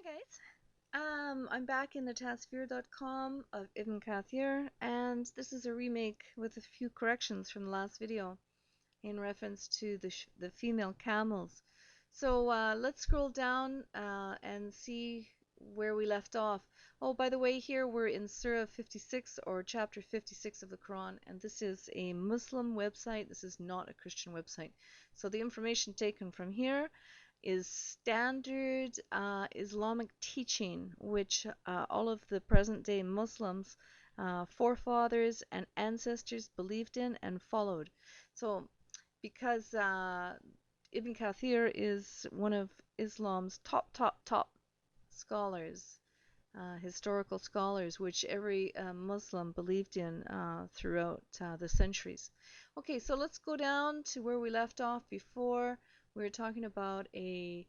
Guys. I'm back in the tasphere.com of Ibn Kathir, and this is a remake with a few corrections from the last video in reference to the female camels. So let's scroll down and see where we left off. Oh, by the way, here we're in Surah 56 or chapter 56 of the Quran, and this is a Muslim website. This is not a Christian website. So the information taken from here is standard Islamic teaching, which all of the present day Muslims, forefathers, and ancestors believed in and followed. So, because Ibn Kathir is one of Islam's top scholars, historical scholars, which every Muslim believed in throughout the centuries. Okay, so let's go down to where we left off before. We were talking about uh,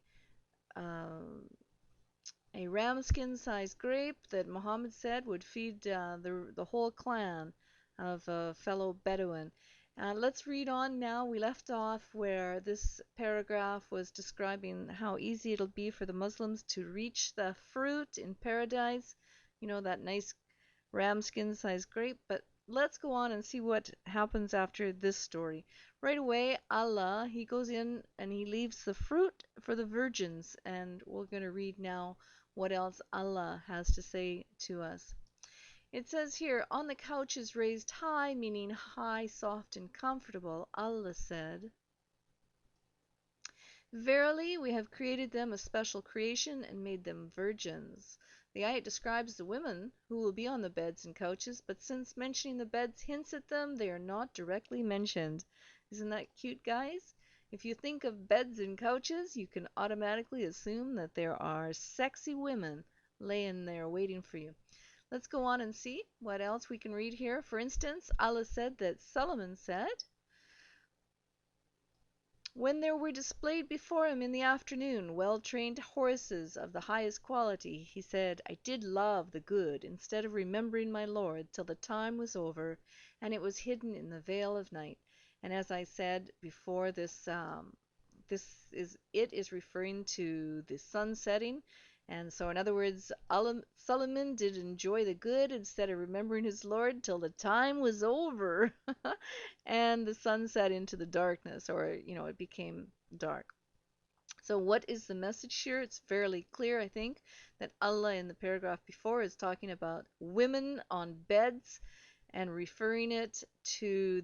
a ramskin-sized grape that Muhammad said would feed the whole clan of a fellow Bedouin. Let's read on now. We left off where this paragraph was describing how easy it'll be for the Muslims to reach the fruit in paradise. You know, that nice ramskin-sized grape. But let's go on and see what happens after this story. Right away, Allah, He goes in and He leaves the fruit for the virgins. And we're going to read now what else Allah has to say to us. It says here, on the couches raised high, meaning high, soft, and comfortable, Allah said, Verily, we have created them a special creation and made them virgins. The ayat describes the women who will be on the beds and couches, but since mentioning the beds hints at them, they are not directly mentioned. Isn't that cute, guys? If you think of beds and couches, you can automatically assume that there are sexy women laying there waiting for you. Let's go on and see what else we can read here. For instance, Allah said that Solomon said, when there were displayed before him in the afternoon well-trained horses of the highest quality, he said, I did love the good, instead of remembering my Lord, till the time was over, and it was hidden in the veil of night. And as I said before, this is referring to the sun setting. And so, in other words, Solomon did enjoy the good instead of remembering his Lord till the time was over and the sun set into the darkness, or, it became dark. So, what is the message here? It's fairly clear, I think, that Allah in the paragraph before is talking about women on beds and referring it to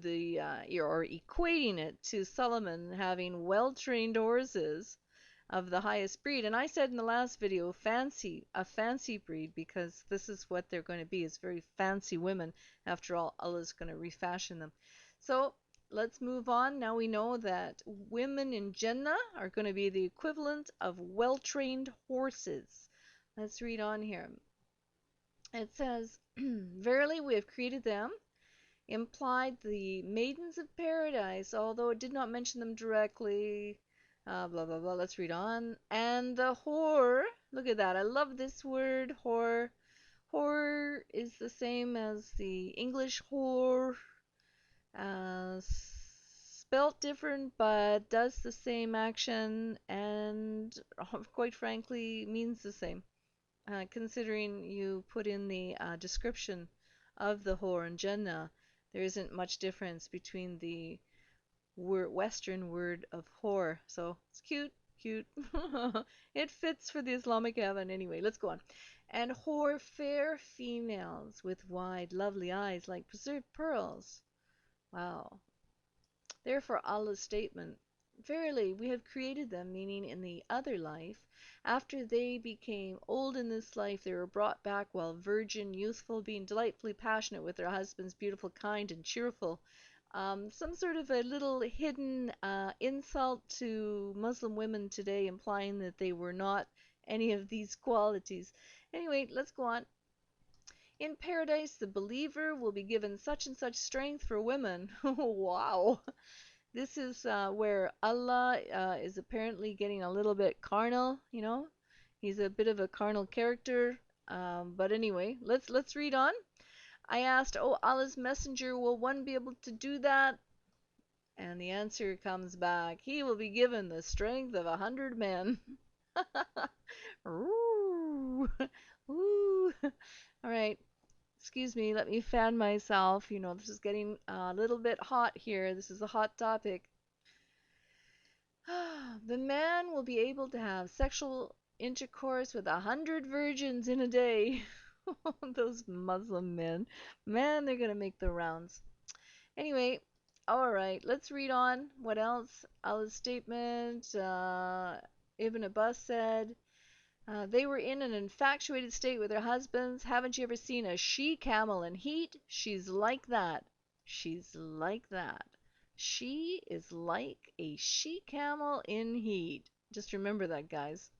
or equating it to Solomon having well-trained horses of the highest breed. And I said in the last video, a fancy breed, because this is what they're going to be, is very fancy women. After all, Allah's going to refashion them. So let's move on. Now we know that women in Jannah are going to be the equivalent of well-trained horses. Let's read on here. It says, Verily we have created them, implied the maidens of paradise, although it did not mention them directly. Blah, blah, blah. Let's read on. And the whore, look at that. I love this word, whore. Whore is the same as the English whore, spelt different, but does the same action and, quite frankly, means the same. Considering you put in the description of the whore in Jannah, there isn't much difference between the Western word of whore. So it's cute, cute. It fits for the Islamic heaven anyway. Let's go on. And whore, fair females with wide, lovely eyes like preserved pearls. Wow. Therefore Allah's statement, Verily, we have created them, meaning in the other life, after they became old in this life, they were brought back while virgin, youthful, being delightfully passionate with their husbands, beautiful, kind, and cheerful. Some sort of a little hidden insult to Muslim women today, implying that they were not any of these qualities. Anyway, let's go on. In paradise, the believer will be given such and such strength for women. Wow. This is where Allah is apparently getting a little bit carnal. He's a bit of a carnal character. But anyway, let's read on. I asked, Oh Allah's messenger, will one be able to do that? And the answer comes back, he will be given the strength of 100 men. All right. Excuse me, let me fan myself. You know, this is getting a little bit hot here. This is a hot topic. The man will be able to have sexual intercourse with 100 virgins in a day. Those Muslim men. Man, they're going to make the rounds. Anyway, all right, let's read on. What else? Allah's statement. Ibn Abbas said, they were in an infatuated state with their husbands. Haven't you ever seen a she camel in heat? She's like that. She's like that. She is like a she camel in heat. Just remember that, guys.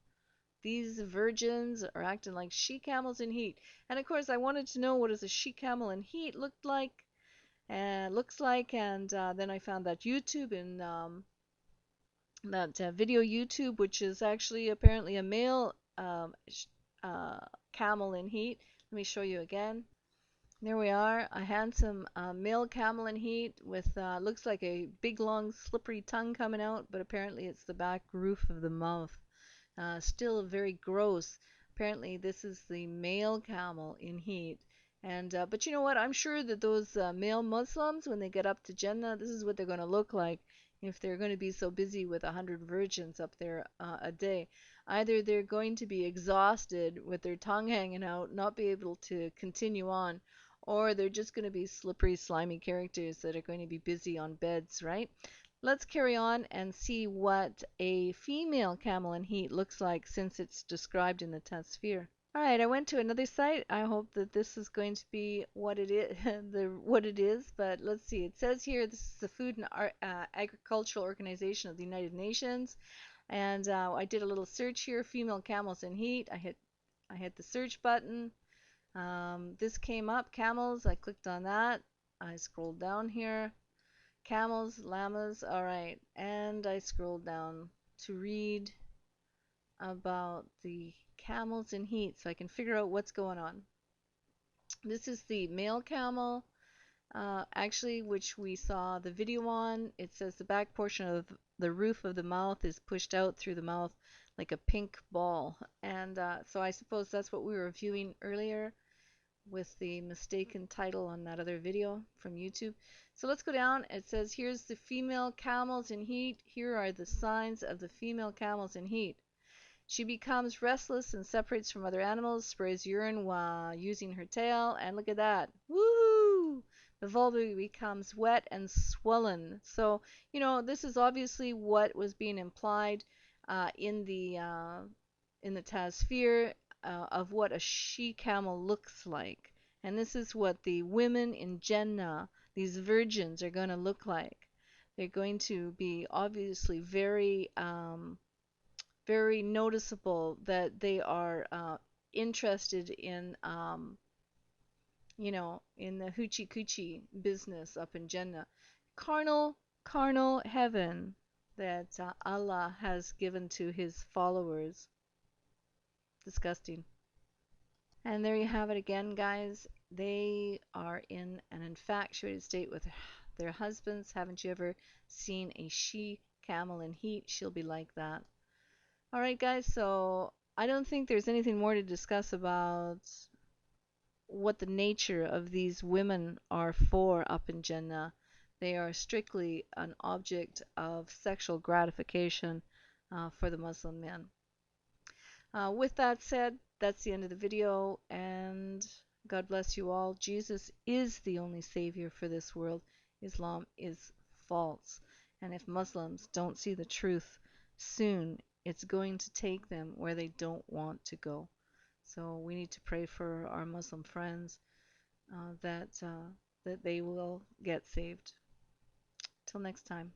These virgins are acting like she camels in heat. And of course, I wanted to know what does a she camel in heat looked like, and looks like, and then I found that YouTube in that video YouTube, which is actually apparently a male uh, camel in heat. Let me show you again. There we are, a handsome male camel in heat with looks like a big long slippery tongue coming out, but apparently it's the back roof of the mouth. Still very gross. Apparently, this is the male camel in heat. And but you know what? I'm sure that those male Muslims, when they get up to Jannah, this is what they're going to look like if they're going to be so busy with 100 virgins up there a day. Either they're going to be exhausted with their tongue hanging out, not be able to continue on, or they're just going to be slippery, slimy characters that are going to be busy on beds, right? Let's carry on and see what a female camel in heat looks like since it's described in the Tasvir. All right, I went to another site. I hope that this is going to be what it is, what it is. But let's see. It says here this is the Food and Agricultural Organization of the United Nations, and I did a little search here: female camels in heat. I hit the search button. This came up, camels. I clicked on that. I scrolled down here. Camels, llamas, all right. And I scrolled down to read about the camels in heat so I can figure out what's going on. This is the male camel, actually, which we saw the video on. It says the back portion of the roof of the mouth is pushed out through the mouth like a pink ball. And so I suppose that's what we were viewing earlier with the mistaken title on that other video from YouTube. So let's go down. It says here's the female camels in heat. Here are the signs of the female camels in heat. She becomes restless and separates from other animals, sprays urine while using her tail, and look at that. Woohoo! The vulva becomes wet and swollen. So, you know, this is obviously what was being implied in the Tasvir of what a she camel looks like. And this is what the women in Jannah, these virgins, are going to look like. They're going to be obviously very noticeable that they are interested in, in the hoochie coochie business up in Jannah. Carnal heaven that Allah has given to his followers. Disgusting. And there you have it again, guys. They are in an infatuated state with their husbands. Haven't you ever seen a she camel in heat? She'll be like that. All right, guys. So I don't think there's anything more to discuss about what the nature of these women are for up in Jannah. They are strictly an object of sexual gratification for the Muslim men. With that said, that's the end of the video, and God bless you all. Jesus is the only savior for this world. Islam is false. And if Muslims don't see the truth soon, it's going to take them where they don't want to go. So we need to pray for our Muslim friends that they will get saved. Till next time.